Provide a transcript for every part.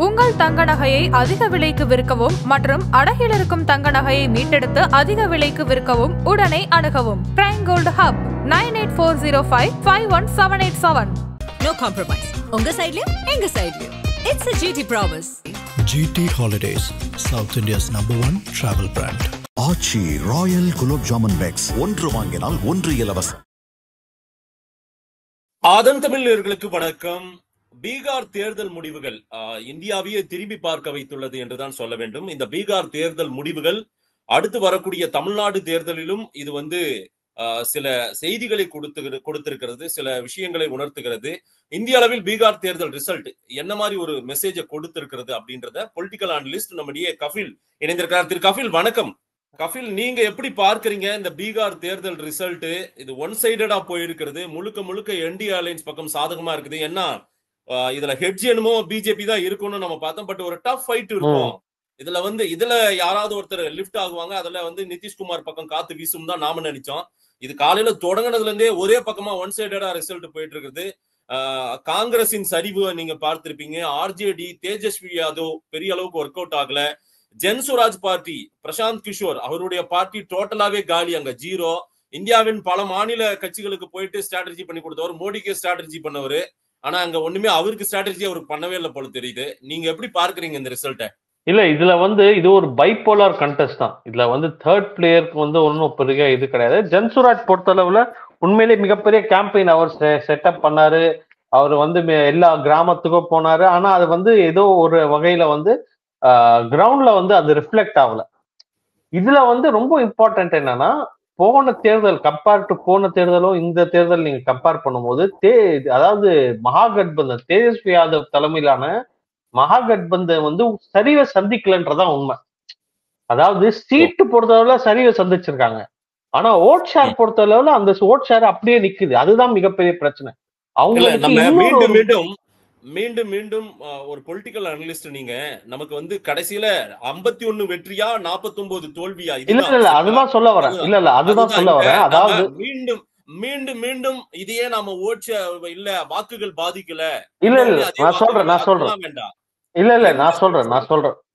உங்கள் தங்க நகையை அதிக விலைக்கு விற்கவும் மற்றும் அடகில் இருக்கும் தங்க நகையை மீட்டெடுத்து அதிக விலைக்கு விற்கவும் உடனே அணுகவும். Prime Gold Hub 9840551787. No compromise. உங்க சைடுலயும் எங்க சைடுலயும். It's a GT promise. GT Holidays, South India's #1 travel brand. Aachi Royal gulab jamun packs ஒன்று வாங்கினால் ஒன்று இலவசம். ஆதன் தமிழர்களுக்கு வணக்கம். பீகார் தேர்தல் முடிவுகள் இந்தியாவையே திரும்பி பார்க்க வைத்துள்ளது என்றுதான் சொல்ல வேண்டும். இந்த பீகார் தேர்தல் முடிவுகள் அடுத்து வரக்கூடிய தமிழ்நாடு தேர்தலிலும் இது சில செய்திகளை கொடுத்திருக்கிறது, சில விஷயங்களை உணர்த்துகிறது. இந்திய அளவில் பீகார் தேர்தல் ரிசல்ட் என்ன மாதிரி ஒரு மெசேஜை கொடுத்திருக்கிறது அப்படின்றத பொலிட்டிக்கல் அனலிஸ்ட் நம்முடைய கபில் இணைந்திருக்கிறார். திரு கபில் வணக்கம். கபில், நீங்க எப்படி பார்க்கறீங்க இந்த பீகார் தேர்தல் ரிசல்ட்? இது ஒன் சைடடா போயிருக்கிறது, முழுக்க என்டிஏ அலையன்ஸ் பக்கம் சாதகமா இருக்குது. என்ன இதுல ஹெட்ஜ் என்னமோ பிஜேபி தான் இருக்கும்னு நம்ம பார்த்தோம். பட் ஒரு டஃப் ஃபைட் இருக்கும். இதுல யாராவது ஒருத்தர் லிப்ட் ஆகுவாங்க. அதுல நிதிஷ்குமார் பக்கம் காத்து வீசும் தான் நாம நினைச்சோம். இது காலையில தொடங்கினதுல இருந்தே ஒரே பக்கமா ஒன் சைடடா ரிசல்ட் போயிட்டு இருக்குது. காங்கிரசின் சரிவு நீங்க பார்த்திருப்பீங்க. ஆர்ஜேடி தேஜஸ்வி யாதவ் பெரிய அளவுக்கு ஒர்க் அவுட் ஆகல. ஜன்சுராஜ் பார்ட்டி பிரசாந்த் கிஷோர் அவருடைய பார்ட்டி டோட்டலாவே காலி, அங்க ஜீரோ. இந்தியாவின் பல மாநில கட்சிகளுக்கு போயிட்டு ஸ்ட்ராட்டஜி பண்ணி கொடுத்தவர், மோடிக்கு ஸ்ட்ராட்டஜி பண்ணவர். ஆனா அங்க ஒண்ணுமே அவருக்கு ஸ்ட்ராட்டஜி அவருக்கு பண்ணவே இல்லை போல தெரியுது. நீங்க எப்படி பார்க்கறீங்க இந்த ரிசல்ட்டை? இல்ல, இதுல இது ஒரு பைபோலார் கண்டெஸ்ட் தான். இதுல தேர்ட் பிளேயருக்கு ஒன்னும் பெரிய இது கிடையாது. ஜன்சுராஜ் பொறுத்தளவுல உண்மையிலேயே மிகப்பெரிய கேம்பெயின் அவர் செட்டப் பண்ணாரு. அவர் எல்லா கிராமத்துக்கும் போனாரு. ஆனா அது ஏதோ ஒரு வகையில கிரவுண்ட்ல அது ரிஃப்ளெக்ட் ஆகல. இதுல ரொம்ப இம்பார்ட்டன்ட் என்னன்னா, போன தேர்தல் கம்பேர் டு போன தேர்தலும் இந்த தேர்தல் நீங்க கம்பேர் பண்ணும்போது அதாவது மகாகட்பந்தன் தேஜஸ்வி யாதவ் தலைமையிலான மகாகட்பந்தன் சரிவை சந்திக்கலன்றதான் உண்மை. அதாவது சீட்டு பொறுத்தளவுல சரிவை சந்திச்சிருக்காங்க. ஆனா ஓட் ஷேர் பொறுத்தளவுல அந்த ஓட் ஷேர் அப்படியே நிக்குது. அதுதான் மிகப்பெரிய பிரச்சனை. அவங்க மீண்டும் ஒரு பொலிட்டிக்கல் அனலிஸ்ட் நீங்க நமக்கு கடைசியில 51 வெற்றியா 49 தோல்வியா? இல்ல அதுதான் சொல்ல வரேன். இல்ல அதுதான் சொல்ல வரேன். அதாவது மீண்டும் இதையே நாம இல்ல வாக்குகள் பாதிக்கல. இல்ல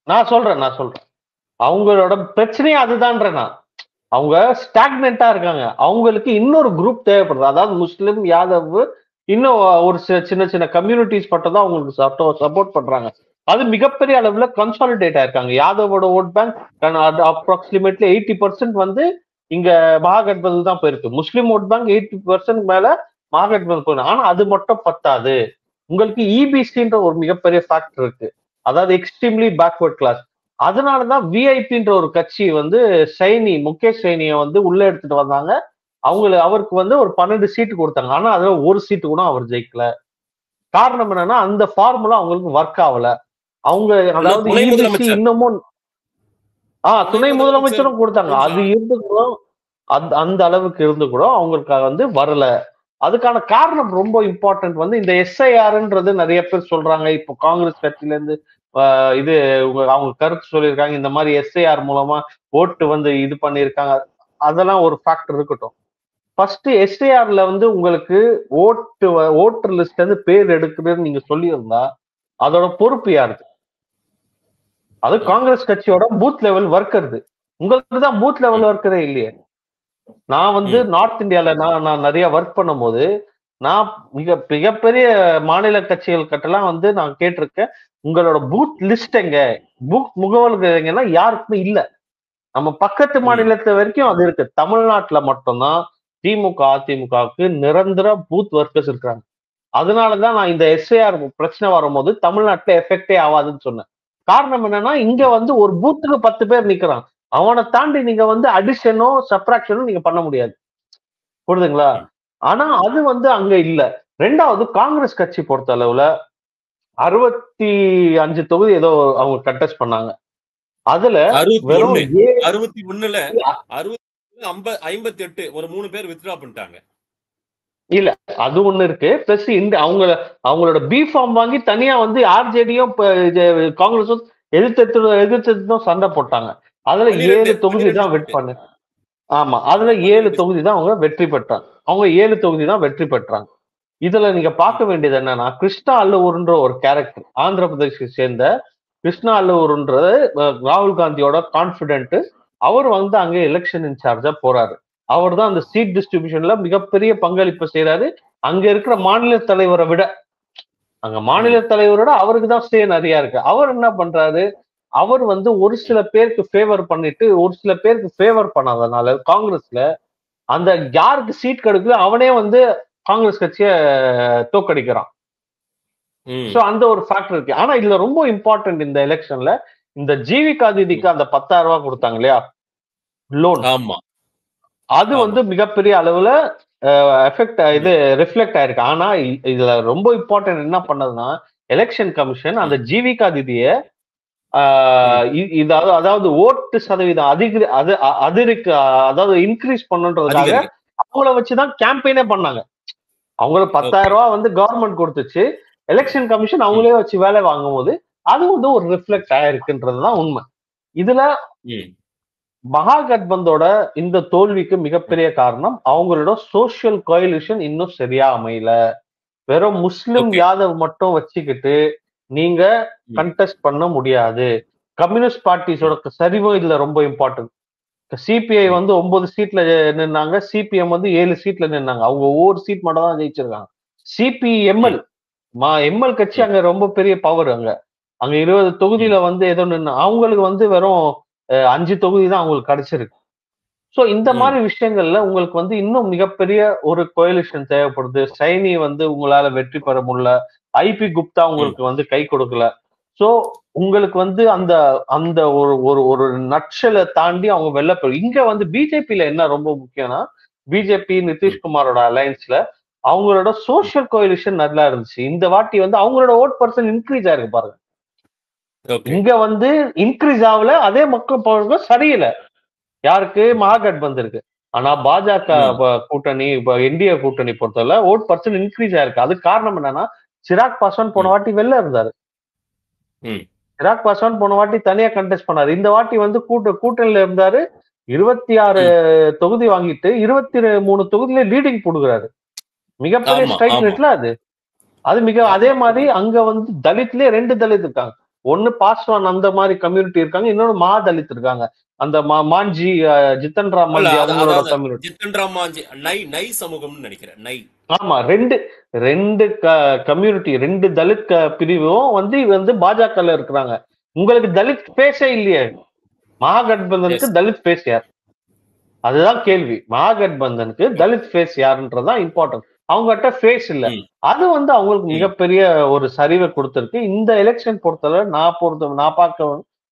நான் சொல்றேன் அவங்களோட பிரச்சனையே அதுதான்றேன். அவங்க ஸ்டாக்னெண்டா இருக்காங்க. அவங்களுக்கு இன்னொரு குரூப் தேவைப்படுது. அதாவது முஸ்லிம், யாதவ், இன்னும் ஒரு சின்ன சின்ன கம்யூனிட்டிஸ் மட்டும் தான் அவங்களுக்கு சப்போர்ட் பண்றாங்க. அது மிகப்பெரிய அளவுல கன்சாலிடேட் ஆயிருக்காங்க. யாதவோட ஓட் பேங்க் அப்ராக்சிமேட்லி 80% இங்க மகாகட்பந்தன் தான் போயிருக்கு. முஸ்லிம் ஓட் பேங்க் 80% மேல மகாகட்பந்தன் போயிருக்கு. ஆனா அது மட்டும் பத்தாது. உங்களுக்கு இபிசின்ற ஒரு மிகப்பெரிய ஃபேக்டர் இருக்கு. அதாவது எக்ஸ்ட்ரீம்லி பேக்வர்ட் கிளாஸ். அதனாலதான் விஐபின்ற ஒரு கட்சி சைனி முகேஷ் சைனியை உள்ள எடுத்துட்டு வந்தாங்க. அவருக்கு ஒரு 12 சீட்டு கொடுத்தாங்க. ஆனா அதுல ஒரு சீட்டு கூட அவர் ஜெயிக்கல. காரணம் என்னன்னா, அந்த ஃபார்முலா அவங்களுக்கு ஒர்க் ஆகல. அவங்க அதாவது இன்னமும் துணை முதலமைச்சரும் கொடுத்தாங்க. அது இருந்து கூட அந்த அளவுக்கு இருந்து கூட அவங்களுக்கு வரல. அதுக்கான காரணம் ரொம்ப இம்பார்ட்டன்ட். இந்த எஸ்ஐஆர்ன்றது நிறைய பேர் சொல்றாங்க. இப்போ காங்கிரஸ் கட்சியில இருந்து அவங்க கருத்து சொல்லியிருக்காங்க. இந்த மாதிரி எஸ்ஐஆர் மூலமா ஓட்டு இது பண்ணியிருக்காங்க. அதெல்லாம் ஒரு ஃபேக்டர் இருக்கட்டும். ஃபர்ஸ்ட் எஸ்ஐஆர்ல உங்களுக்கு ஓட்டர் லிஸ்ட்ல இருந்து பேர் எடுக்குதுன்னு நீங்க சொல்லியிருந்தா அதோட பொறுப்பு யாருக்கு? அது காங்கிரஸ் கட்சியோட பூத் லெவல் ஒர்க்கர். உங்களுக்கு தான் பூத் லெவல் ஒர்க்கரே இல்லையே. நான் நார்த் இந்தியால நான் நிறைய ஒர்க் பண்ணும் போது நான் மிகப்பெரிய மாநில கட்சிகள் கிட்டலாம் நான் கேட்டிருக்கேன், உங்களோட பூத் லிஸ்ட் எங்க, பூத் முகவர்கள் எங்கன்னா யாருக்குமே இல்ல. நம்ம பக்கத்து மாநிலத்தை வரைக்கும் அது இருக்கு. தமிழ்நாட்டுல மட்டும்தான் திமுக அதிமுகவுக்கு நிரந்தர பூத் ஒர்க்கர்ஸ் இருக்கிறாங்க. அதனாலதான் நான் இந்த எஸ்ஐஆர் பிரச்சனை வரும்போது தமிழ்நாட்டுல எஃபெக்டே ஆகாதுன்னு சொன்னேன். காரணம் என்னன்னா, இங்க ஒரு பூத்துக்கு 10 பேர் நிக்கிறான். அவனை தாண்டி நீங்க அடிஷனோ சப்ராக்ஷனோ நீங்க பண்ண முடியாது. புரியுதுங்களா? ஆனா அது அங்க இல்ல. ரெண்டாவது, காங்கிரஸ் கட்சி பொறுத்த அளவுல 65 தொகுதி ஏதோ அவங்க கண்டெஸ்ட் பண்ணாங்க. அதுல 61ல 58 ஒரு 3 பேர் வித்ட்ரா பண்ணிட்டாங்க. இல்ல அது ஒண்ணு இருக்கு. பிளஸ் அவங்களோட பி ஃபார்ம் வாங்கி தனியா ஆர்ஜேடியும் காங்கிரஸும் எதிர்த்து சண்டை போட்டாங்க. அதுல 7 தொகுதி தான் வெற்றி பண்ண. ஆமா, அதுல 7 தொகுதி தான் அவங்க வெற்றி பெற்றாங்க. இதுல நீங்க பார்க்க வேண்டியது என்னன்னா, கிருஷ்ணா அல்லூர்ன்ற ஒரு கேரக்டர், ஆந்திர பிரதேசை சேர்ந்த கிருஷ்ணா அல்லூர்ன்றது ராகுல் காந்தியோட கான்பிடென்ட். அவர் வந்து அங்க எலெக்ஷன் இன்சார்ஜா போறாரு. அவர் தான் அந்த சீட் டிஸ்ட்ரிபியூஷன்ல மிகப்பெரிய பங்களிப்பு செய்யறாரு. அங்க இருக்கிற மாநில தலைவரை விட, அங்க மாநில தலைவரோட அவருக்கு தான் ஸ்டே நிறைய இருக்கு. அவர் என்ன பண்றாரு, அவர் வந்து ஒரு சில பேருக்கு ஃபேவர் பண்ணிட்டு ஒரு சில பேருக்கு ஃபேவர் பண்ணாதனால காங்கிரஸ்ல அந்த யாருக்கு சீட் கிடைக்குதோ அவனே வந்து காங்கிரஸ் கட்சிய தோக்கடிக்கிறான். சோ அந்த ஒரு ஃபேக்டர் இருக்கு. ஆனா இதுல ரொம்ப இம்பார்ட்டன்ட் இந்த எலெக்ஷன்ல இந்த ஜீவிகா தீதிக்கு அந்த 10,000 ரூபாய் கொடுத்தாங்க இல்லையா லோன், அது வந்து மிகப்பெரிய அளவுல எஃபெக்ட் இது ரிஃப்ளெக்ட் ஆயிருக்கு. ஆனா இதுல ரொம்ப இம்பார்ட்டன்ட் என்ன பண்ணதுன்னா, எலெக்ஷன் கமிஷன் அந்த ஜீவிகா தீதிய அதாவது ஓட்டு சதவீதம் அதாவது இன்க்ரீஸ் பண்ணுன்றதுக்காக அவங்கள வச்சுதான் கேம்பெயினே பண்ணாங்க. அவங்கள 10,000 ரூபாய் வந்து கவர்மெண்ட் கொடுத்துச்சு, எலெக்ஷன் கமிஷன் அவங்களே வச்சு வேலை வாங்கும் போது அது வந்து ஒரு ரிஃப்ளெக்ட் ஆயிருக்குன்றதுதான் உண்மை. இதுல மகாகட்பந்தோட இந்த தோல்விக்கு மிகப்பெரிய காரணம் அவங்களோட சோசியல் கோயலிஷன் இன்னும் சரியா அமையல. வெறும் முஸ்லிம் யாதவ் மட்டும் வச்சுக்கிட்டு நீங்க கண்டெஸ்ட் பண்ண முடியாது. கம்யூனிஸ்ட் பார்ட்டிஸோட சரிவும் இதுல ரொம்ப இம்பார்ட்டன்ட். சிபிஐ வந்து 9 சீட்ல நின்னாங்க, சிபிஎம் வந்து 7 சீட்ல நின்னாங்க. அவங்க ஒவ்வொரு சீட் மட்டும் தான் ஜெயிச்சிருக்காங்க. சிபிஎம்எல் எம்எல் கட்சி அங்க ரொம்ப பெரிய பவர். அங்க 20 தொகுதியில வந்து ஏதோ நின்று அவங்களுக்கு வந்து வெறும் 5 தொகுதி தான் அவங்களுக்கு கிடைச்சிருக்கு. சோ இந்த மாதிரி விஷயங்கள்ல உங்களுக்கு வந்து இன்னும் மிகப்பெரிய ஒரு கோயலிஷன் தேவைப்படுது. சைனி வந்து உங்களால வெற்றி பெற முடியல, ஐபி குப்தா உங்களுக்கு வந்து கை கொடுக்கல. சோ உங்களுக்கு வந்து அந்த அந்த ஒரு ஒரு ஒரு நட்சலை தாண்டி அவங்க வெளில போய் இங்க வந்து பிஜேபியில என்ன ரொம்ப முக்கியம்னா, பிஜேபி நிதிஷ்குமாரோட அலையன்ஸ்ல அவங்களோட சோசியல் கோயலிஷன் நல்லா இருந்துச்சு. இந்த வாட்டி வந்து அவங்களோட ஓட் பர்சன் இன்க்ரீஸ் ஆயிருக்கு பாருங்க. இங்க வந்து இன்க்ரீஸ் ஆகல, அதே மக்கள் பவர் சரியில்லை யாருக்கு, மகாகட்பந்தன் இருக்கு. ஆனா பாஜக கூட்டணி என்டிஏ கூட்டணி பொறுத்தவரை ஓட் பர்சன் இன்க்ரீஸ் ஆயிருக்கு. அதுக்கு காரணம் என்னன்னா, சிராக் பாஸ்வான் போன வாட்டி வெளில இருந்தாரு. சிராக் பாஸ்வான் போன வாட்டி தனியா கண்டெஸ்ட் பண்ணாரு. இந்த வாட்டி வந்து கூட்டணியில இருந்தாரு. 26 தொகுதி வாங்கிட்டு 23 தொகுதியில லீடிங் போடுகிறாரு. மிகப்பெரிய ஸ்ட்ரைக் ரேட்ல அது அதே மாதிரி அங்க வந்து தலித்லயே 2 தலித் இருக்காங்க. ஒன்னு பாஸ்வான் அந்த மாதிரி கம்யூனிட்டி இருக்காங்க, இன்னொன்னு மா தலித் இருக்காங்க. அந்த மாஞ்சி ஜித்தன் ராம் மாஞ்சி அவங்களோட கம்யூனிட்டி, ஜித்தன் ராம் மாஞ்சி நை சமூகம்னு நினைக்கிறேன். நை ஆமா, ரெண்டு கம்யூனிட்டி, 2 தலித் பிரிவும் வந்து பாஜக இருக்கிறாங்க. உங்களுக்கு தலித் பேஸே இல்லையே. மகாகட்பந்தனுக்கு தலித் பேஸ் யார், அதுதான் கேள்வி. மகாகட்பந்தனுக்கு தலித் ஃபேஸ் யாருன்றதுதான் இம்பார்ட்டன்ட். அவங்ககிட்ட ஃபேஸ் இல்ல. அது வந்து அவங்களுக்கு மிகப்பெரிய ஒரு சரிவை கொடுத்திருக்கு. இந்த எலெக்ஷன் பொறுத்தவரை நான் பார்க்க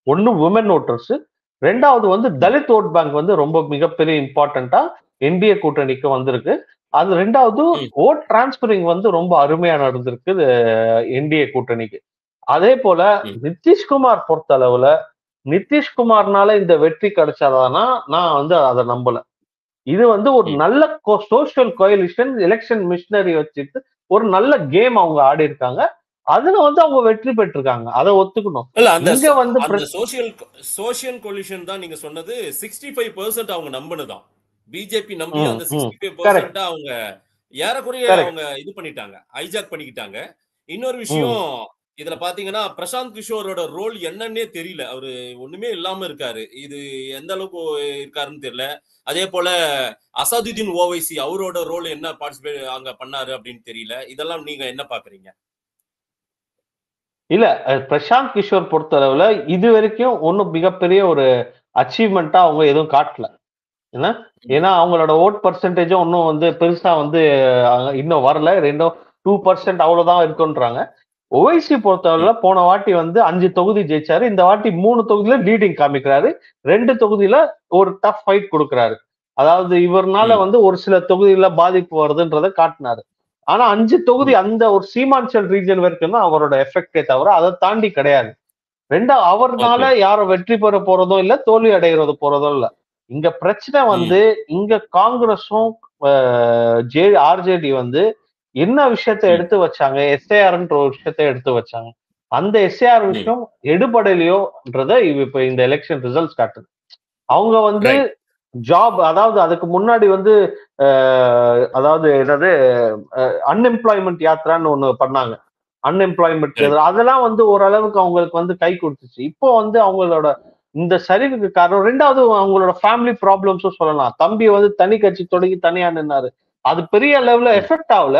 ஒண்ணு விமன் ஓட்டர்ஸ், ரெண்டாவது வந்து தலித் ஓட் பேங்க் வந்து ரொம்ப மிகப்பெரிய இம்பார்ட்டன்டா என்டிஏ கூட்டணிக்கு வந்திருக்கு. அது ரெண்டாவது ஓட் டிரான்ஸ்பரிங் வந்து ரொம்ப அருமையா நடந்திருக்கு என்டிஏ கூட்டணிக்கு. அதே போல நிதிஷ்குமார் பொறுத்த அளவுல நிதிஷ்குமார்னால இந்த வெற்றி கிடைச்சாதானா நான் வந்து அதை நம்பல. இது வந்து ஒரு நல்ல சோசியல் கோயலிஷன் எலெக்ஷன் மிஷினரி வச்சுட்டு ஒரு நல்ல கேம் அவங்க ஆடி இருக்காங்க. அதுல வந்து அவங்க வெற்றி பெற்றிருக்காங்க, அதை ஒத்துக்கணும். இங்க வந்து சோசியல் கோலிஷன் தான் நீங்க சொன்னது. 65% அவங்க நம்பினதான். பிஜேபி நம்பி அந்த 65% அவங்க ஏறக்குறைய அவங்க இது பண்ணிட்டாங்க, ஹைஜாக் பண்ணிக்கிட்டாங்க. இன்னொரு விஷயம் இதுல பாத்தீங்கன்னா, பிரசாந்த் கிஷோரோட ரோல் என்னன்னே தெரியல. அவரு ஒண்ணுமே இல்லாம இருக்காரு. இது எந்த அளவுக்கு இருக்காருன்னு தெரியல. அதே போல அசாதுதீன் ஓவைசி அவரோட ரோல் என்ன பார்ட்டிசிபேட் அங்க பண்ணாரு அப்படின்னு தெரியல. இதெல்லாம் நீங்க என்ன பாக்குறீங்க? இல்ல, பிரசாந்த் கிஷோர் பொறுத்த அளவுல இது வரைக்கும் ஒன்னும் மிகப்பெரிய ஒரு அச்சீவ்மெண்டா அவங்க எதுவும் காட்டல. ஏன்னா அவங்களோட ஓட் பர்சன்டேஜும் ஒன்னும் வந்து பெருசா வந்து இன்னும் வரல. 2% அவ்வளவுதான் இருக்குன்றாங்க. ஓவைசி பொறுத்தவரையில போன வாட்டி வந்து 5 தொகுதி ஜெயிச்சாரு. இந்த வாட்டி 3 தொகுதியில லீடிங் காமிக்கிறாரு, 2 தொகுதியில ஒரு டஃப் ஃபைட் கொடுக்குறாரு. அதாவது இவர்னால வந்து ஒரு சில தொகுதியில பாதிப்பு வருதுன்றதை காட்டினாரு. ஆனா 5 தொகுதி அந்த ஒரு சீமான்சல் ரீஜன் வரைக்கும் தான் அவரோட எஃபெக்டே தவிர அதை தாண்டி கிடையாது. அவர்னால யாரும் வெற்றி பெற போறதோ இல்ல, தோல்வி அடைகிறது போறதோ இல்ல. இங்க பிரச்சனை வந்து இங்க காங்கிரஸும் ஆர்ஜேடி வந்து என்ன விஷயத்த எடுத்து வச்சாங்க, எஸ்ஏஆர்ன்ற ஒரு விஷயத்த எடுத்து வச்சாங்க. அந்த எஸ்ஏஆர் விஷயம் எடுபடலையோன்றத இப்ப இந்த எலெக்ஷன் ரிசல்ட்ஸ் காட்டுது. அவங்க வந்து ஜாப், அதாவது அதுக்கு முன்னாடி வந்து அதாவது என்னது அன்எம்ப்ளாய்மெண்ட் யாத்திரான்னு ஒண்ணு பண்ணாங்க. அன்எம்ப்ளாய்மெண்ட் அதெல்லாம் வந்து ஓரளவுக்கு அவங்களுக்கு வந்து கை கொடுத்துச்சு. இப்போ வந்து அவங்களோட இந்த சரிவுக்கு காரணம் ரெண்டாவது அவங்களோட ஃபேமிலி ப்ராப்ளம்ஸும் சொல்லலாம். தம்பி வந்து தனி கட்சி தொடங்கி தனியா நின்னாரு. அது பெரிய லெவல்ல எஃபெக்ட் ஆகல.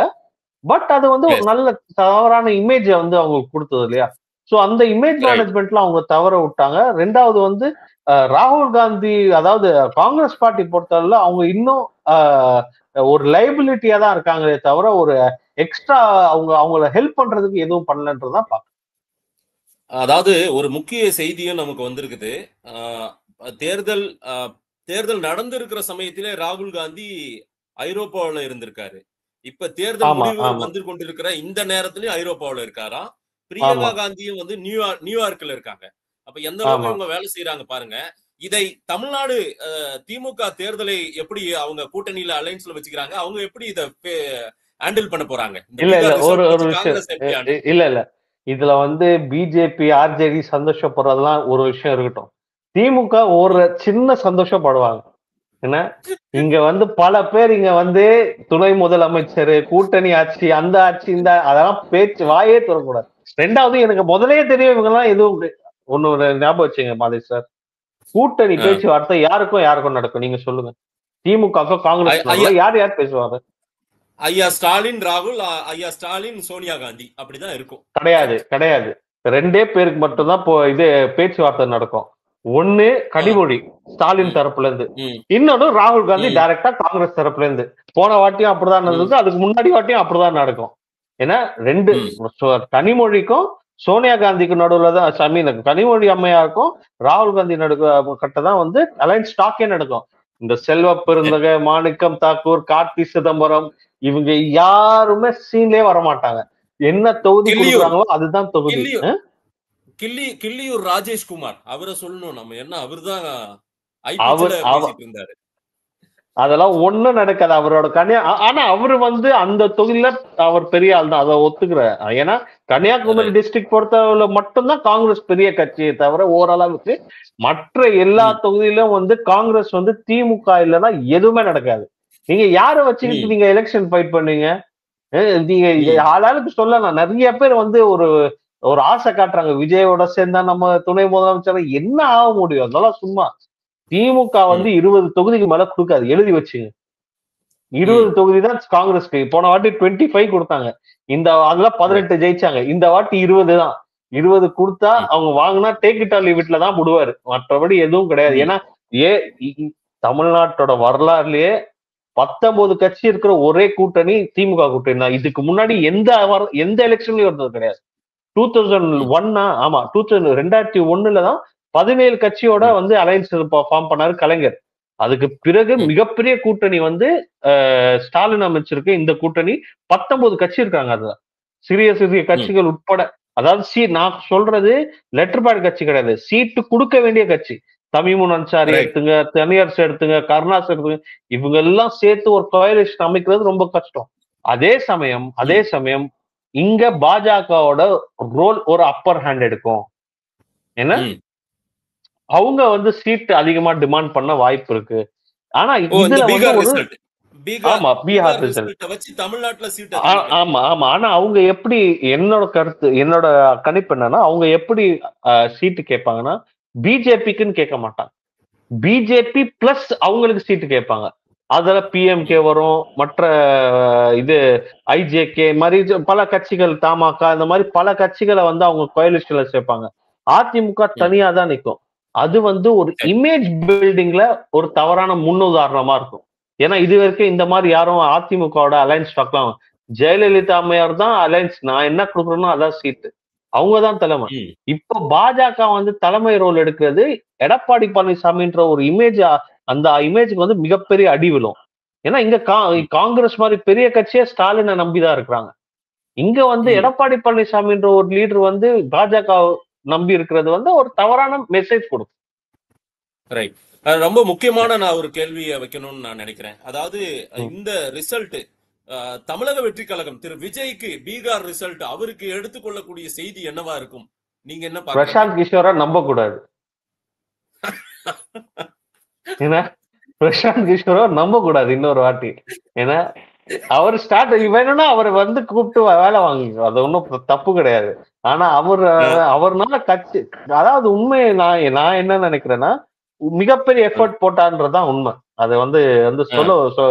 பட் அது வந்து ஒரு நல்ல தவறான இமேஜ வந்து அவங்களுக்கு கொடுத்தது இல்லையா? சோ அந்த இமேஜ் மேனேஜ்மெண்ட்ல அவங்க தவற விட்டாங்க. ரெண்டாவது வந்து ராகுல் காந்தி, அதாவது காங்கிரஸ் பார்ட்டி பொறுத்தவரை அவங்க இன்னும் ஒரு லைபிலிட்டியா தான் இருக்காங்களே தவிர ஒரு எக்ஸ்ட்ரா அவங்கள ஹெல்ப் பண்றதுக்கு எதுவும் பண்ணலன்றதான் பாக்க. அதாவது ஒரு முக்கிய செய்தியும் நமக்கு வந்திருக்குது. தேர்தல் தேர்தல் நடந்திருக்கிற சமயத்திலே ராகுல் காந்தி ஐரோப்பாவில் இருந்திருக்காரு. இப்ப தேர்தல் முடிவுகள் வந்து கொண்டிருக்கிற இந்த நேரத்திலயும் ஐரோப்பாவில் இருக்காராம். பிரியங்கா காந்தியும் வந்து நியூயார்க்ல இருக்காங்க. அப்ப எந்த அளவுக்கு இவங்க வேலை செய்யறாங்க பாருங்க. இதை தமிழ்நாடு திமுக தேர்தலை எப்படி அவங்க கூட்டணியில அலைன்ஸ்ல வச்சுக்கிறாங்க, அவங்க எப்படி இதை ஹேண்டில் பண்ண போறாங்க? இல்ல இதுல வந்து பிஜேபி ஆர்ஜேடி சந்தோஷப்படுறதுலாம் ஒரு விஷயம் இருக்கட்டும். திமுக ஒரு சின்ன சந்தோஷப்படுவாங்க. என்ன, இங்க வந்து பல பேர் இங்க வந்து துணை முதலமைச்சர், கூட்டணி ஆட்சி, அந்த ஆட்சி, இந்த அதெல்லாம் பேச்சு வாயே தொடக்கூடாது. ரெண்டாவது எனக்கு முதலே தெரியும் இவங்க எல்லாம் எதுவும் ஒண்ணு ஞாபகம் வச்சுங்க மாதேஷ் சார், கூட்டணி பேச்சுவார்த்தை யாருக்கும் நடக்கும் நீங்க சொல்லுங்க. திமுக காங்கிரஸ் யார் பேசுவாங்க? ஐயா ஸ்டாலின் ராகுல், ஐயா ஸ்டாலின் சோனியா காந்தி, அப்படிதான் இருக்கும். கிடையாது. ரெண்டே பேருக்கு மட்டும்தான் இது பேச்சுவார்த்தை நடக்கும். ஒண்ணு கனிமொழி ஸ்டாலின் தரப்புல இருந்து, இன்னொன்னு ராகுல் காந்தி டைரக்டா காங்கிரஸ் தரப்புல இருந்து. போன வாட்டியும் அப்படிதான் நடந்தது, அதுக்கு முன்னாடி வாட்டியும் அப்படிதான் நடக்கும். ஏன்னா ரெண்டு கனிமொழிக்கும் சோனியா காந்திக்கு நடுவுல தான், கனிமொழி அம்மையாருக்கும் ராகுல் காந்தி கட்டதான் வந்து அலைன்ஸ் ஸ்டாக்கே நடக்கும். இந்த செல்வ பெருந்தக, மாணிக்கம் தாக்கூர், கார்த்தி சிதம்பரம் இவங்க யாருமே சீன்லயே வரமாட்டாங்க. என்ன தொகுதி கொடுக்குறாங்களோ அதுதான் தொகுதி. கிள்ளியூர் ராஜேஷ்குமார் அவரை சொல்லணும் நம்ம, என்ன அவர்தான் அதெல்லாம் ஒண்ணும் நடக்காது அவரோட ஆனா அவரு வந்து அந்த தொகுதியில அவர் பெரிய ஆள் தான், அதை ஒத்துக்கிறேன். ஏன்னா கன்னியாகுமரி டிஸ்ட்ரிக்ட் பொறுத்தவரை மட்டும்தான் காங்கிரஸ் பெரிய கட்சியை தவிர ஓரளவுக்கு மற்ற எல்லா தொகுதியிலும் வந்து காங்கிரஸ் வந்து திமுக இல்லைன்னா எதுவுமே நடக்காது. நீங்க யாரை வச்சுக்கிட்டு நீங்க எலெக்ஷன் ஃபைட் பண்ணீங்க? நீங்க ஆளாளுக்கு சொல்லலாம். நிறைய பேர் வந்து ஒரு ஆசை காட்டுறாங்க, விஜயோட சேர்ந்தா நம்ம துணை முதலமைச்சர் என்ன ஆக முடியும்? அதெல்லாம் சும்மா. திமுக வந்து 20 தொகுதிக்கு மேல கொடுக்காது, எழுதி வச்சுங்க. 20 தொகுதி தான் காங்கிரஸ்க்கு. போன வாட்டி 25 கொடுத்தாங்க, அதுல 18 ஜெயிச்சாங்க. இந்த வாட்டி 20 தான். 20 கொடுத்தா அவங்க வாங்கினா டேக் இட் ஆர் லீவ் இட்ல தான் விடுவாரு, மற்றபடி எதுவும் கிடையாது. ஏன்னா தமிழ்நாட்டோட வரலாறுலயே 19 கட்சி இருக்கிற ஒரே கூட்டணி திமுக கூட்டணி தான். இதுக்கு முன்னாடி எந்த எலெக்ஷன்லயும் இருந்தது கிடையாது. 2001 தான் 17 கட்சியோட வந்து அலைன்ஸ் ஃபார்ம் பண்ணாரு கலைஞர். அதுக்கு பிறகு மிகப்பெரிய கூட்டணி வந்து ஸ்டாலின் அமைச்சிருக்கு. இந்த கூட்டணி 19 கட்சி இருக்காங்க. அதுதான் சிறிய கட்சிகள் உட்பட. அதாவது நான் சொல்றது லெட்டர் பேட் கட்சி கிடையாது, சீட்டு கொடுக்க வேண்டிய கட்சி. தமிமுன் அன்சாரி எடுத்துங்க, தனியரசு எடுத்துங்க, கருணாஸ் எடுத்துங்க, இவங்க எல்லாம் சேர்த்து ஒரு கோயலேஷன் அமைக்கிறது ரொம்ப கஷ்டம். அதே சமயம் இங்க பாஜகவோட ரோல் ஒரு அப்பர் ஹேண்ட் எடுக்கும். என்ன, அவங்க வந்து சீட் அதிகமா டிமாண்ட் பண்ண வாய்ப்பு இருக்கு. ஆனா இதுல வந்து பீகார் ரிசல்ட் வச்சு தமிழ்நாட்டுல சீட் ஆனா அவங்க எப்படி, என்னோட கணிப்பு என்னன்னா, அவங்க எப்படி சீட்டு கேட்பாங்கன்னா பிஜேபிக்குன்னு கேட்க மாட்டாங்க, பிஜேபி பிளஸ் அவங்களுக்கு சீட்டு கேட்பாங்க. அதுல பிஎம்கே வரும், மற்ற இது ஐஜேகே மாதிரி பல கட்சிகள், தமாக இந்த மாதிரி பல கட்சிகளை வந்து அவங்க கோயலிஷன்ல சேர்ப்பாங்க. அதிமுக தனியா தான் நிற்கும். அது வந்து ஒரு இமேஜ் பில்டிங்ல ஒரு தவறான முன்னுதாரணமா இருக்கும். ஏன்னா இது வரைக்கும் இந்த மாதிரி யாரும் அதிமுகவோட அலைன்ஸ் ஸ்டாக்லாம், ஜெயலலிதா அம்மையார் தான் அலைன்ஸ், நான் என்ன கொடுக்குறேனோ அதான் சீட்டு, அவங்கதான் தலைமை. இப்ப பாஜக வந்து தலைமை ரோல் எடுக்கிறது எடப்பாடி பழனிசாமின்ற ஒரு இமேஜ், அந்த இமேஜுக்கு வந்து மிகப்பெரிய அடி விழும். ஏன்னா இங்க காங்கிரஸ் மாதிரி பெரிய கட்சியே ஸ்டாலினை நம்பிதான் இருக்கிறாங்க. இங்க வந்து எடப்பாடி பழனிசாமின்ற ஒரு லீடர் வந்து பாஜக நம்பி இருக்கிறது வந்து ஒரு தவறான மெசேஜ் கொடுக்கும். ரைட். ரொம்ப முக்கியமான நான் ஒரு கேள்வியை வைக்கணும்னு நான் நினைக்கிறேன். அதாவது இந்த ரிசல்ட் தமிழக வெற்றி கழகம் திரு விஜய்க்கு பீகார் ரிசல்ட் அவருக்கு எடுத்துக்கொள்ளக்கூடிய செய்தி என்னவா இருக்கும்? நீங்க என்ன பிரசாந்த் கிஷோரை நம்ப கூடாது. பிரசாந்த் கிஷோரை நம்ப கூடாது இன்னொரு வாட்டி. ஏன்னா அவர் ஸ்டார்ட் வேணும்னா அவரை வந்து கூப்பிட்டு வேலை வாங்கிக்கோ, அது ஒன்றும் தப்பு கிடையாது. ஆனா அவர்னால கட்சி, அதாவது உண்மையை நான் என்ன நினைக்கிறேன்னா மிகப்பெரிய எஃபர்ட் போட்டான்றதுதான் உண்மை. அது வந்து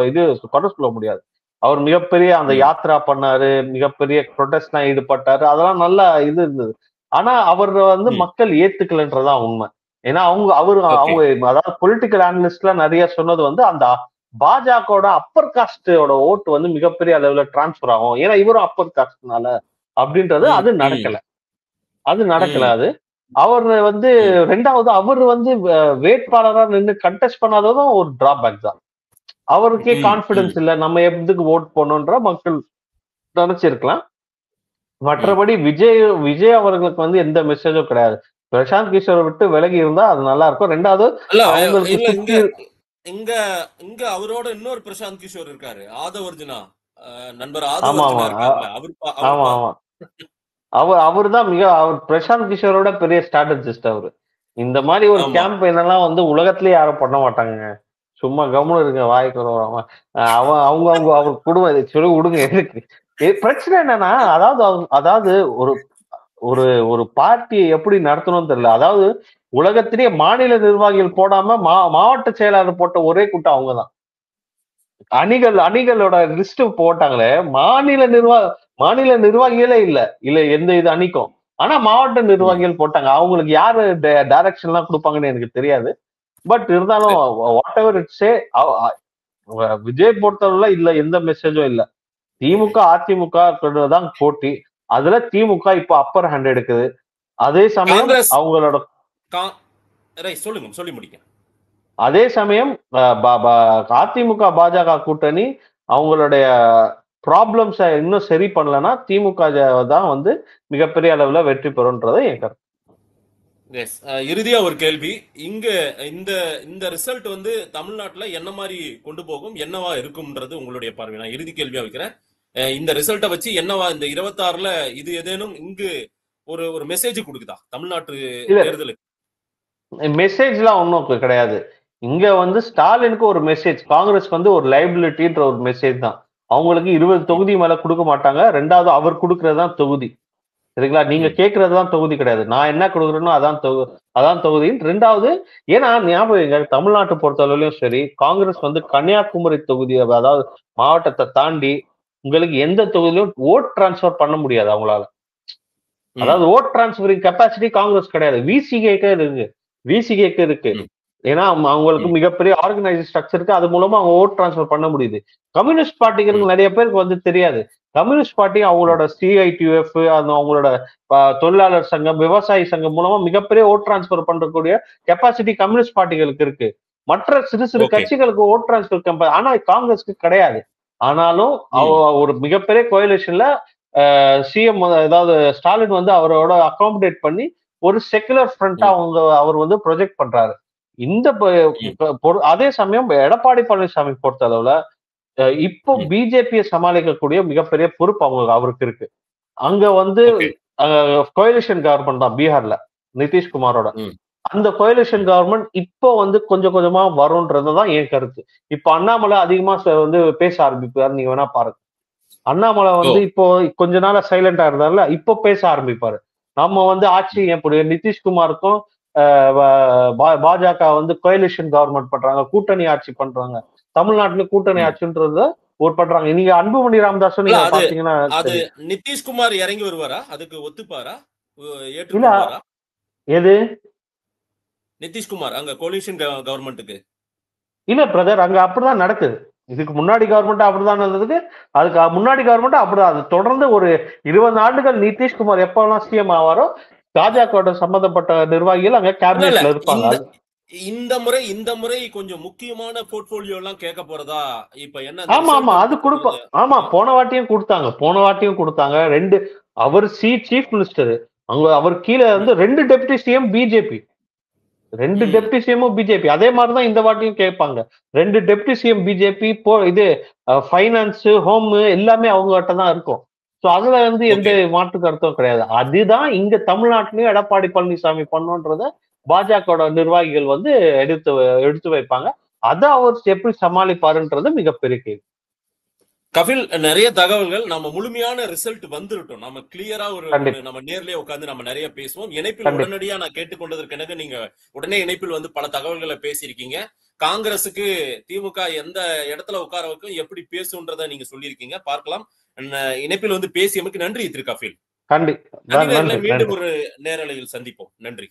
இது குறை சொல்ல முடியாது. அவர் மிகப்பெரிய அந்த யாத்ரா பண்ணாரு, மிகப்பெரிய ப்ரொடெஸ்ட்லாம் ஈடுபட்டாரு, அதெல்லாம் நல்லா இது இருந்தது. ஆனா அவர் வந்து மக்கள் ஏத்துக்கலன்றதான் உண்மை. ஏன்னா அவங்க அதாவது பொலிட்டிக்கல் அனலிஸ்ட்லாம் நிறைய சொன்னது வந்து அந்த பாஜகவோட அப்பர் காஸ்டோட ஓட்டு வந்து மிகப்பெரிய அளவுல டிரான்ஸ்பர் ஆகும், ஏன்னா இவரும் அப்பர் காஸ்ட்னால அப்படின்றது. அது நடக்கல. அது அவர் வந்து ரெண்டாவது அவர் வந்து வேட்பாளரா நின்று கண்டெஸ்ட் பண்ணாததும் ஒரு டிராபேக் தான். அவருக்கே கான்பிடன்ஸ் இல்ல, நம்ம எதுக்கு ஓட் பண்ணோன்ற மக்கள் நினைச்சிருக்கலாம். மற்றபடி விஜய் அவர்களுக்கு வந்து எந்த மெசேஜும் கிடையாது. பிரசாந்த் கிஷோரை விட்டு விலகி இருந்தா அது நல்லா இருக்கும். ரெண்டாவது இங்க அவரோட இன்னொரு பிரசாந்த் கிஷோர் இருக்காரு, ஆதவர்ஜுனா நண்பர். அவர்தான் அவர் பிரசாந்த் கிஷோரோட பெரிய ஸ்ட்ராட்டஜிஸ்ட். அவரு இந்த மாதிரி ஒரு கேம்பெயின் எல்லாம் வந்து உலகத்திலேயே யாரும் பண்ண மாட்டாங்க. சும்மா கவனம் இருக்க வாய்க்கு வருவாங்க அவங்க அவர் குடும்பம் சொல்லி விடுங்க. எதுக்கு பிரச்சனை என்னன்னா, அதாவது ஒரு ஒரு பார்ட்டியை எப்படி நடத்தணும்னு தெரியல. அதாவது உலகத்திலேயே மாநில நிர்வாகிகள் போடாம மாவட்ட செயலாளர் போட்ட ஒரே கூட்டம் அவங்கதான். அணிகளோட லிஸ்ட் போட்டாங்களே, மாநில நிர்வாகிகளே இல்ல எந்த இது அணிக்கும். ஆனா மாவட்ட நிர்வாகிகள் போட்டாங்க. அவங்களுக்கு யாரு டைரக்ஷன் எல்லாம் கொடுப்பாங்கன்னு எனக்கு தெரியாது. பட் இருந்தாலும் வாட் எவர் இட்ஸே, விஜய் பொறுத்தவரை இல்ல எந்த மெசேஜும் இல்ல. திமுக அதிமுக தான் போட்டி. அதுல திமுக இப்ப அப்பர் ஹேண்ட் எடுக்குது. அதே சமயம் அவங்களோட சொல்லி முடிக்க, அதே சமயம் அதிமுக பாஜக கூட்டணி அவங்களுடைய ப்ராப்ளம்ஸ் இன்னும் சரி பண்ணலன்னா திமுக தான் வந்து மிகப்பெரிய அளவுல வெற்றி பெறும்ன்றது என் கருத்து. இறுதியா ஒரு கேள்வி, இங்க இந்த ரிசல்ட் வந்து தமிழ்நாட்டுல என்ன மாதிரி கொண்டு போகும், என்னவா இருக்கும்ன்றது உங்களுடைய பார்வை. நான் இறுதி கேள்வியா வைக்கிறேன். இந்த ரிசல்ட்டை வச்சு என்னவா இந்த 26ல இது ஏதேனும் இங்கு ஒரு மெசேஜ் கொடுக்குதா தமிழ்நாட்டு தேர்தலுக்கு? மெசேஜ்லாம் ஒன்றும் கிடையாது. இங்க வந்து ஸ்டாலினுக்கு ஒரு மெசேஜ், காங்கிரஸ் வந்து ஒரு லைபிலிட்டின்ற ஒரு மெசேஜ் தான். அவங்களுக்கு 20 தொகுதி மேல கொடுக்க மாட்டாங்க. ரெண்டாவது அவர் கொடுக்கறதுதான் தொகுதி, சரிங்களா? நீங்க கேட்கறதுதான் தொகுதி கிடையாது. நான் என்ன கொடுக்குறேனோ அதான் தொகுதி. ரெண்டாவது, ஏன்னா ஞாபகம் தமிழ்நாட்டை பொறுத்தளவுலயும் சரி, காங்கிரஸ் வந்து கன்னியாகுமரி தொகுதி, அதாவது மாவட்டத்தை தாண்டி உங்களுக்கு எந்த தொகுதியிலும் ஓட் டிரான்ஸ்பர் பண்ண முடியாது அவங்களால. அதாவது ஓட் டிரான்ஸ்பரிங் கெப்பாசிட்டி காங்கிரஸ் கிடையாது, விசிகேக்கு இருக்கு. ஏன்னா அவங்களுக்கு மிகப்பெரிய ஆர்கனைஸ் ஸ்ட்ரக்சர் இருக்கு. அது மூலமா அவங்க ஓட் டிரான்ஸ்பர் பண்ண முடியுது. கம்யூனிஸ்ட் பார்ட்டிகளுக்கு நிறைய பேருக்கு வந்து தெரியாது. கம்யூனிஸ்ட் பார்ட்டி அவங்களோட CITUF, அவங்களோட தொழிலாளர் சங்கம், விவசாய சங்கம் மூலமா மிகப்பெரிய ஓட் டிரான்ஸ்பர் பண்றக்கூடிய கெப்பாசிட்டி கம்யூனிஸ்ட் பார்ட்டிகளுக்கு இருக்கு. மற்ற சிறு கட்சிகளுக்கு ஓட் டிரான்ஸ்பர் ஆனா காங்கிரஸ்க்கு கிடையாது. ஆனாலும் ஒரு மிகப்பெரிய கோயலேஷன்ல சிஎம், அதாவது ஸ்டாலின் வந்து அவரோட அகாமடேட் பண்ணி ஒரு செக்குலர் ஃப்ரண்டா அவர் வந்து ப்ரொஜெக்ட் பண்றாரு. அதே சமயம் எடப்பாடி பழனிசாமி பொறுத்த அளவுல இப்போ பிஜேபியை சமாளிக்கக்கூடிய மிகப்பெரிய பொறுப்பு அவருக்கு இருக்கு. அங்க வந்து கோயலேஷன் கவர்மெண்ட் தான் பீகார்ல நிதிஷ்குமாரோட. அந்த கோயலேஷன் கவர்மெண்ட் இப்போ வந்து கொஞ்சம் கொஞ்சமா வரும்ன்றதுதான் என் கருத்து. இப்போ அண்ணாமலை அதிகமா வந்து பேச ஆரம்பிப்பாரு, நீங்க வேணா பாருங்க. அண்ணாமலை வந்து இப்போ கொஞ்ச நாளா சைலண்டா இருந்தாருல, இப்போ பேச ஆரம்பிப்பாரு. நம்ம வந்து ஆட்சி எப்படி நிதிஷ்குமாருக்கும் பாஜக வந்து கோயலேஷன் கவர்மெண்ட் பண்றாங்க, கூட்டணி ஆட்சி பண்றாங்க, தமிழ்நாட்டுல கூட்டணி ஆட்சின்றது ஒரு பண்றாங்க. நீங்க அன்புமணி ராமதாஸ் நீங்க பாத்தீங்கன்னா நிதிஷ்குமார் இறங்கி வருவாரா, அதுக்கு ஒத்துப்பாரா, எது நிதிஷ்குமார் அங்க கோலிஷன் கவர்மெண்ட்டுக்கு? இல்ல பிரதர், அங்க அப்படிதான் நடக்குது. இதுக்கு முன்னாடி கவர்மெண்ட் அப்படிதான் இருந்தது, அதுக்கு முன்னாடி கவர்மெண்ட் அப்படிதான். அது தொடர்ந்து ஒரு 20 ஆண்டுகள் நிதிஷ்குமார் எப்பெல்லாம் சிஎம் ஆவாரோ பாஜக சம்பந்தப்பட்ட நிர்வாகிகள் அங்க கேபினெட்ல இருப்பாங்க. இந்த முறை கொஞ்சம் முக்கியமான போர்ட்போலியோ எல்லாம் கேட்க போறதா இப்ப என்ன? ஆமா அது கொடுப்போம். ஆமா, போன வாட்டியும் கொடுத்தாங்க. 2 அவர் சீஃப் மினிஸ்டர், அங்க அவர் கீழே வந்து 2 டெப்டி சிஎம் பிஜேபி, 2 டெப்டி சிஎம்மும் பிஜேபி. அதே மாதிரிதான் இந்த வாட்டியும் கேட்பாங்க. 2 டெப்டி சிஎம் பிஜேபி. இது ஃபைனான்ஸ், ஹோம் எல்லாமே அவங்க கிட்ட தான் இருக்கும். சோ அதுல வந்து எந்த மாற்று கருத்தும் கிடையாது. அதுதான் இங்க தமிழ்நாட்டிலயும் எடப்பாடி பழனிசாமி பண்ணோன்றத பாஜக நிர்வாகிகள் வந்து எடுத்து வைப்பாங்க. அதை அவர் எப்படி சமாளிப்பாருன்றது மிகப்பெரிய கேள்வி. கபில், நிறைய தகவல்கள். நம்ம முழுமையான ரிசல்ட் வந்துட்டோம். நம்ம கிளியரா நம்ம நேர்லயே உட்கார்ந்து நம்ம நிறைய பேசுவோம். இணைப்பில் உடனடியா நான் கேட்டுக்கொண்டதற்கு எனக்கு நீங்க உடனே இணைப்பில் வந்து பல தகவல்களை பேசியிருக்கீங்க. காங்கிரசுக்கு திமுக எந்த இடத்துல உட்கார வைக்கும், எப்படி பேசுன்றத நீங்க சொல்லியிருக்கீங்க. பார்க்கலாம். இணைப்பில் வந்து பேசியமைக்கு நன்றி திரு கபில். மீண்டும் ஒரு நேரலையில் சந்திப்போம். நன்றி.